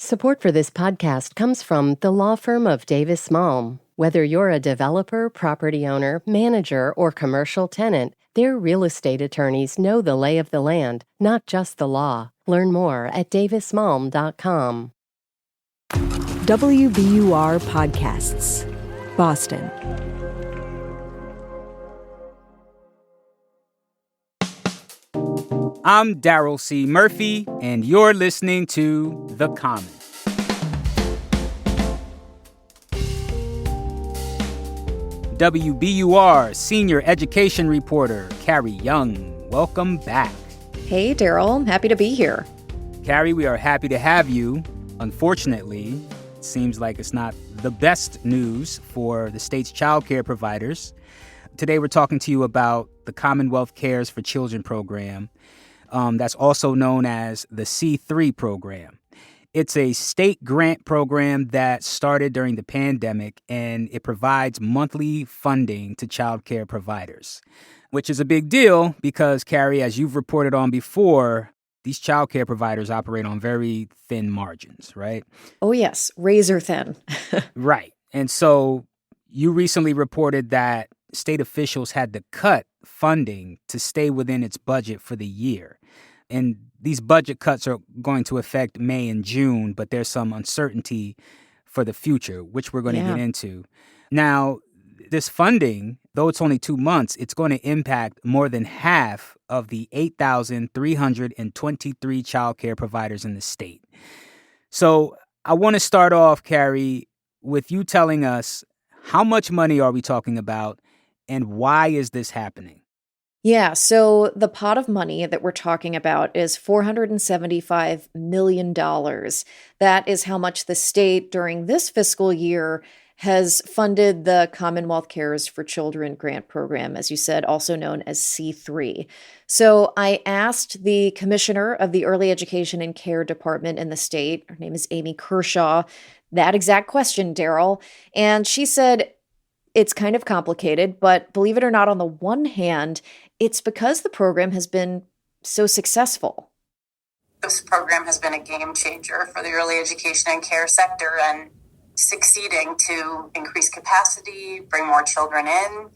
Support for this podcast comes from the law firm of Davis Malm. Whether you're a developer, property owner, manager, or commercial tenant, their real estate attorneys know the lay of the land, not just the law. Learn more at davismalm.com. WBUR Podcasts, Boston. I'm Daryl C. Murphy, and you're listening to The Common. WBUR senior education reporter Carrie Jung, welcome back. Hey, Daryl. Happy to be here. Carrie, we are happy to have you. Unfortunately, it seems like it's not the best news for the state's childcare providers. Today, we're talking to you about the Commonwealth Cares for Children program. That's also known as the C3 program. It's a state grant program that started during the pandemic, and it provides monthly funding to childcare providers, which is a big deal because, Carrie, as you've reported on before, these childcare providers operate on very thin margins, right? Oh, yes. Razor thin. Right. And so you recently reported that state officials had to cut funding to stay within its budget for the year. And these budget cuts are going to affect May and June, but there's some uncertainty for the future, which we're going to get into. Now, this funding, though it's only 2 months, it's going to impact more than half of the 8,323 childcare providers in the state. So I want to start off, Carrie, with you telling us how much money are we talking about and why is this happening? Yeah, so the pot of money that we're talking about is $475 million. That is how much the state during this fiscal year has funded the Commonwealth Cares for Children grant program, as you said, also known as C3. So I asked the commissioner of the Early Education and Care Department in the state, her name is Amy Kershaw, that exact question, Daryl, and she said, it's kind of complicated, but believe it or not, on the one hand, it's because the program has been so successful. This program has been a game changer for the early education and care sector and succeeding to increase capacity, bring more children in,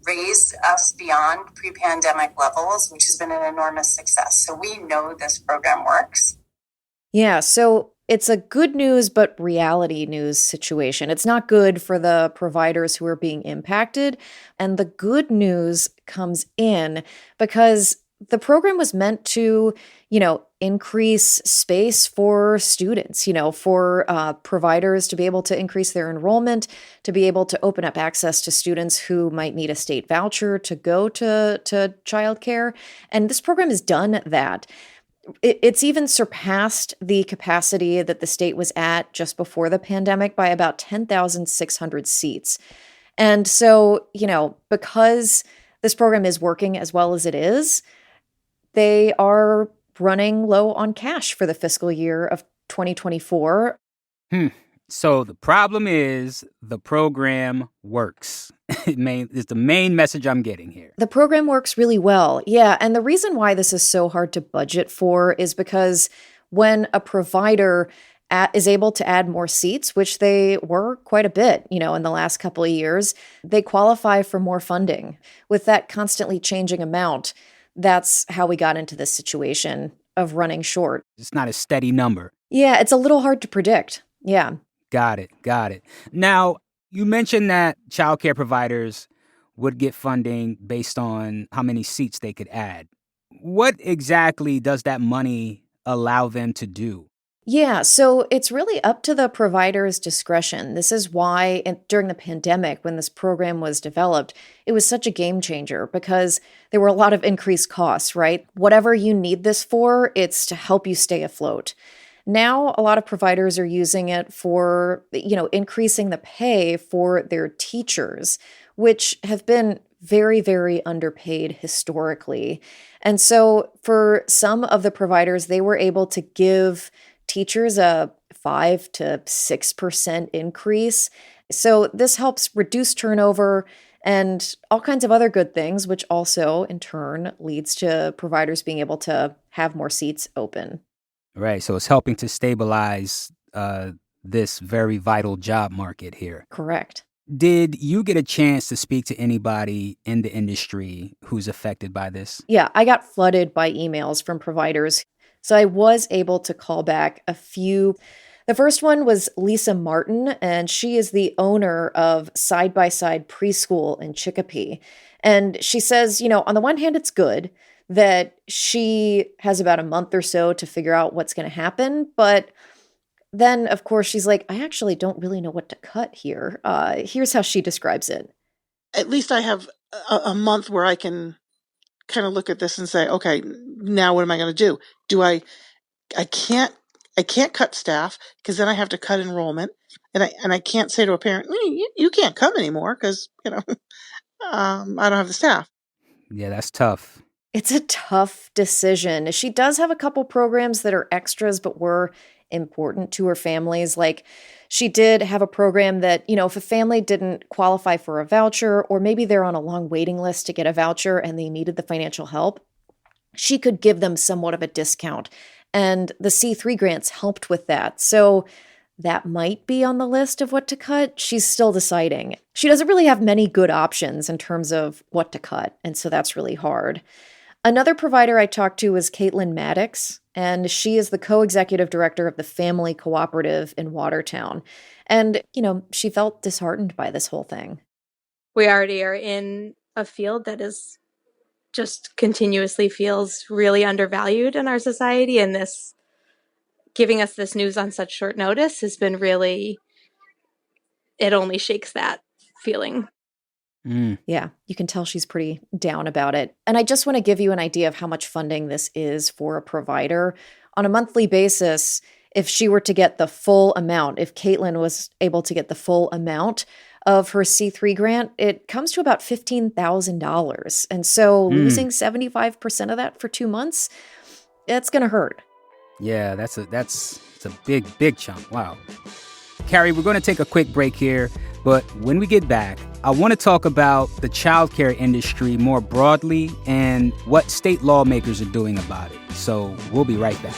raise us beyond pre-pandemic levels, which has been an enormous success. So we know this program works. Yeah, so it's a good news but reality news situation. It's not good for the providers who are being impacted. And the good news comes in because the program was meant to, increase space for students, for providers to be able to increase their enrollment, to be able to open up access to students who might need a state voucher to go to childcare. And this program has done that. It's even surpassed the capacity that the state was at just before the pandemic by about 10,600 seats. And so, because this program is working as well as it is, they are running low on cash for the fiscal year of 2024. So the problem is the program works. It's the main message I'm getting here. The program works really well. Yeah. And the reason why this is so hard to budget for is because when a provider is able to add more seats, which they were quite a bit, in the last couple of years, they qualify for more funding. With that constantly changing amount, that's how we got into this situation of running short. It's not a steady number. Yeah, it's a little hard to predict. Yeah. Got it. Now, you mentioned that childcare providers would get funding based on how many seats they could add. What exactly does that money allow them to do? Yeah, so it's really up to the provider's discretion. This is why during the pandemic, when this program was developed, it was such a game changer because there were a lot of increased costs, right? Whatever you need this for, it's to help you stay afloat. Now, a lot of providers are using it for, increasing the pay for their teachers, which have been very, very underpaid historically. And so for some of the providers, they were able to give teachers a 5 to 6% increase. So this helps reduce turnover and all kinds of other good things, which also in turn leads to providers being able to have more seats open. Right. So it's helping to stabilize this very vital job market here. Correct. Did you get a chance to speak to anybody in the industry who's affected by this? Yeah, I got flooded by emails from providers. So I was able to call back a few. The first one was Lisa Martin, and she is the owner of Side by Side Preschool in Chicopee. And she says, on the one hand, it's good that she has about a month or so to figure out what's going to happen. But then, of course, she's like, I actually don't really know what to cut here. Here's how she describes it. At least I have a month where I can kind of look at this and say, okay, now what am I going to do? I can't cut staff because then I have to cut enrollment, and I can't say to a parent, you can't come anymore because I don't have the staff. Yeah, that's tough. It's a tough decision. She does have a couple programs that are extras, but were important to her families. Like, she did have a program that, if a family didn't qualify for a voucher, or maybe they're on a long waiting list to get a voucher and they needed the financial help, she could give them somewhat of a discount. And the C3 grants helped with that. So that might be on the list of what to cut. She's still deciding. She doesn't really have many good options in terms of what to cut. And so that's really hard. Another provider I talked to was Caitlin Maddox, and she is the co-executive director of the Family Cooperative in Watertown. And, she felt disheartened by this whole thing. We already are in a field that is just continuously feels really undervalued in our society, and this giving us this news on such short notice has been really, it only shakes that feeling. Yeah, you can tell she's pretty down about it. And I just want to give you an idea of how much funding this is for a provider. On a monthly basis, if she were to get the full amount, if Caitlin was able to get the full amount of her C3 grant, it comes to about $15,000. And so losing 75% of that for 2 months, it's going to hurt. Yeah, that's a big chunk. Wow. Carrie, we're going to take a quick break here, but when we get back, I want to talk about the childcare industry more broadly and what state lawmakers are doing about it. So we'll be right back.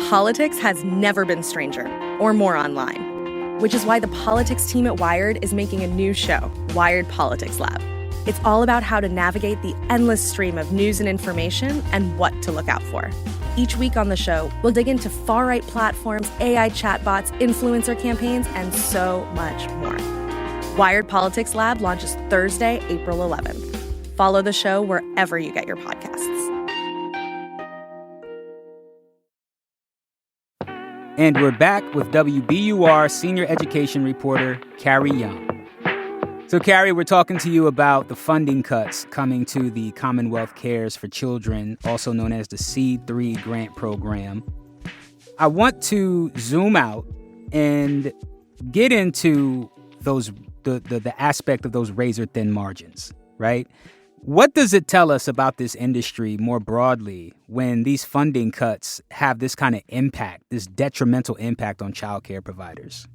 Politics has never been stranger or more online, which is why the politics team at Wired is making a new show, Wired Politics Lab. It's all about how to navigate the endless stream of news and information and what to look out for. Each week on the show, we'll dig into far-right platforms, AI chatbots, influencer campaigns, and so much more. Wired Politics Lab launches Thursday, April 11th. Follow the show wherever you get your podcasts. And we're back with WBUR senior education reporter Carrie Jung. So, Carrie, we're talking to you about the funding cuts coming to the Commonwealth Cares for Children, also known as the C3 grant program. I want to zoom out and get into the aspect of those razor-thin margins, right? What does it tell us about this industry more broadly when these funding cuts have this kind of impact, this detrimental impact on childcare providers?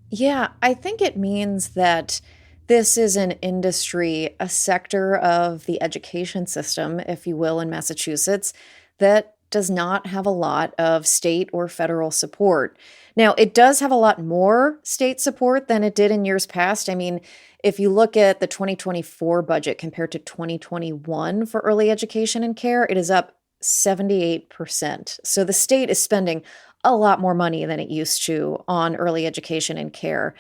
Yeah, I think it means that this is an industry, a sector of the education system, if you will, in Massachusetts, that does not have a lot of state or federal support. Now, it does have a lot more state support than it did in years past. I mean, if you look at the 2024 budget compared to 2021 for early education and care, it is up 78%. So the state is spending a lot more money than it used to on early education and care.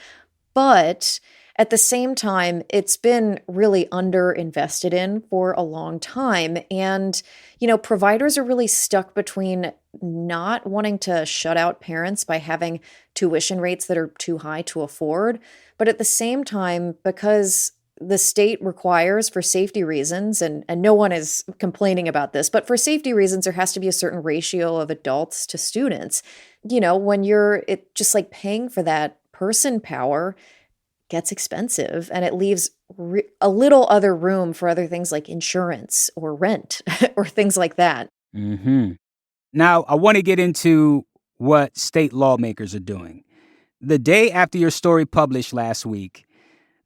But at the same time, it's been really underinvested in for a long time. And, providers are really stuck between not wanting to shut out parents by having tuition rates that are too high to afford, but at the same time, because the state requires for safety reasons, and no one is complaining about this, but for safety reasons, there has to be a certain ratio of adults to students. When just like paying for that person power gets expensive, and it leaves a little other room for other things like insurance or rent or things like that. Mm-hmm. Now, I want to get into what state lawmakers are doing. The day after your story published last week,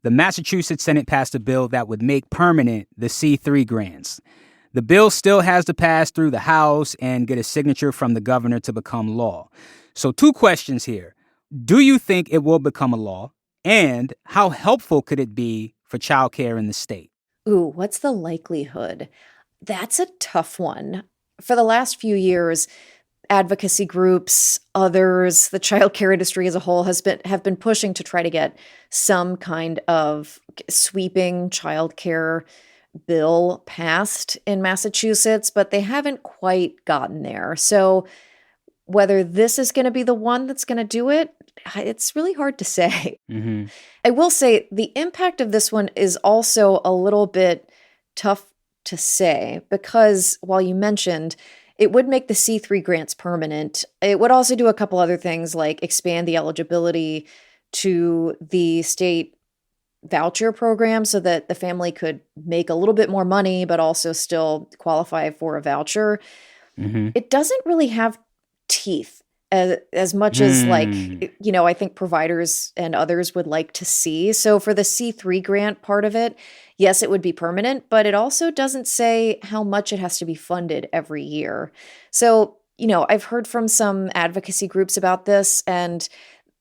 the Massachusetts Senate passed a bill that would make permanent the C3 grants. The bill still has to pass through the House and get a signature from the governor to become law. So 2 questions here. Do you think it will become a law? And how helpful could it be for childcare in the state? Ooh, what's the likelihood? That's a tough one. For the last few years, advocacy groups, others, the childcare industry as a whole have been pushing to try to get some kind of sweeping childcare bill passed in Massachusetts, but they haven't quite gotten there. So whether this is going to be the one that's going to do it, it's really hard to say. Mm-hmm. I will say the impact of this one is also a little bit tough to say because while you mentioned it would make the C3 grants permanent, it would also do a couple other things like expand the eligibility to the state voucher program so that the family could make a little bit more money but also still qualify for a voucher. Mm-hmm. It doesn't really have teeth as much as I think providers and others would like to see. So for the C3 grant part of it, yes, it would be permanent, but it also doesn't say how much it has to be funded every year. So, I've heard from some advocacy groups about this and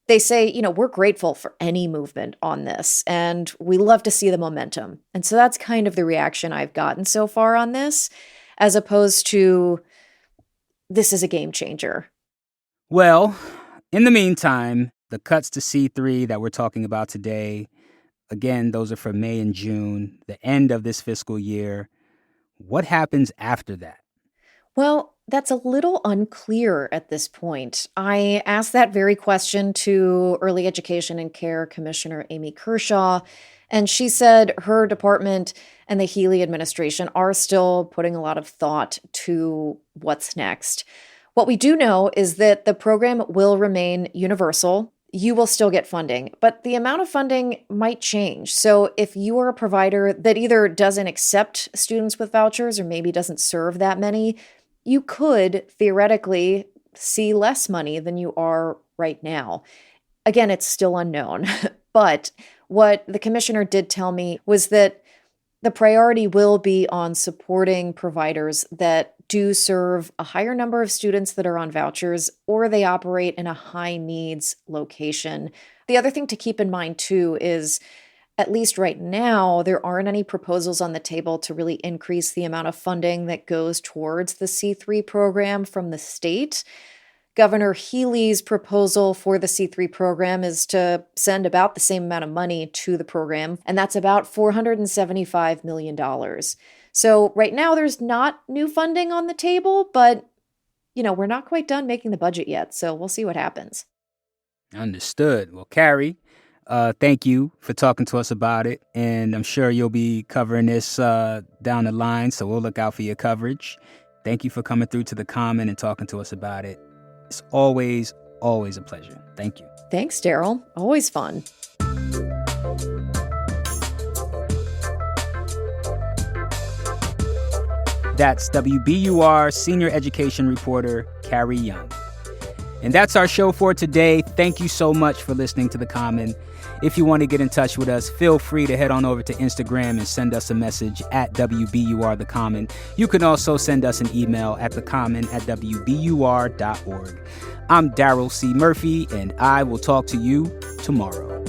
they say, we're grateful for any movement on this and we love to see the momentum. And so that's kind of the reaction I've gotten so far on this, as opposed to this is a game changer. Well, in the meantime, the cuts to C3 that we're talking about today, again, those are for May and June, the end of this fiscal year. What happens after that? Well, that's a little unclear at this point. I asked that very question to Early Education and Care Commissioner Amy Kershaw, and she said her department and the Healey administration are still putting a lot of thought to what's next. What we do know is that the program will remain universal. You will still get funding, but the amount of funding might change. So if you are a provider that either doesn't accept students with vouchers or maybe doesn't serve that many, you could theoretically see less money than you are right now. Again, it's still unknown, but what the commissioner did tell me was that the priority will be on supporting providers that do serve a higher number of students that are on vouchers or they operate in a high needs location. The other thing to keep in mind too is, at least right now, there aren't any proposals on the table to really increase the amount of funding that goes towards the C3 program from the state. Governor Healey's proposal for the C3 program is to send about the same amount of money to the program, and that's about $475 million. So right now there's not new funding on the table, but, we're not quite done making the budget yet, so we'll see what happens. Understood. Well, Carrie, thank you for talking to us about it, and I'm sure you'll be covering this down the line, so we'll look out for your coverage. Thank you for coming through to the Common and talking to us about it. It's always a pleasure. Thank you. Thanks, Daryl. Always fun. That's WBUR senior education reporter Carrie Jung. And that's our show for today. Thank you so much for listening to The Common. If you want to get in touch with us, feel free to head on over to Instagram and send us a message at WBUR The Common. You can also send us an email at thecommon@wbur.org. I'm Daryl C. Murphy, and I will talk to you tomorrow.